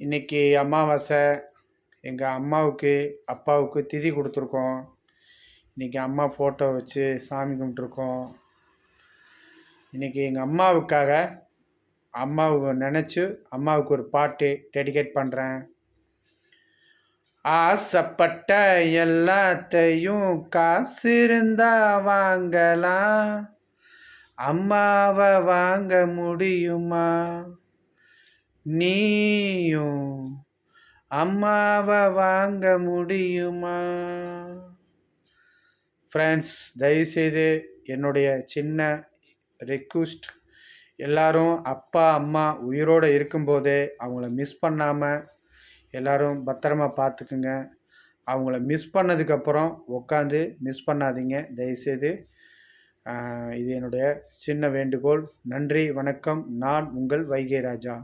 இன்றைக்கி அமாவாசை. எங்கள் அம்மாவுக்கு அப்பாவுக்கு திதி கொடுத்துருக்கோம். இன்றைக்கி அம்மா ஃபோட்டோ வச்சு சாமி கும்பிட்ருக்கோம். இன்றைக்கி எங்கள் அம்மாவுக்காக அம்மாவுக்கு நினச்சி அம்மாவுக்கு ஒரு பாட்டு டெடிகேட் பண்ணுறேன். ஆசைப்பட்ட எல்லாத்தையும் காசு இருந்தா வாங்கலாம், அம்மாவை வாங்க முடியுமா? நீயும் அம்மாவை வாங்க முடியுமா? ஃப்ரெண்ட்ஸ், தயவுசெய்து என்னுடைய சின்ன ரெக்வஸ்ட், எல்லோரும் அப்பா அம்மா உயிரோடு இருக்கும்போதே அவங்கள மிஸ் பண்ணாமல் எல்லோரும் பத்திரமா பார்த்துக்குங்க. அவங்கள மிஸ் பண்ணதுக்கப்புறம் உட்காந்து மிஸ் பண்ணாதீங்க தயவுசெய்து. இது என்னுடைய சின்ன வேண்டுகோள். நன்றி, வணக்கம். நான் உங்கள் வைகை ராஜா.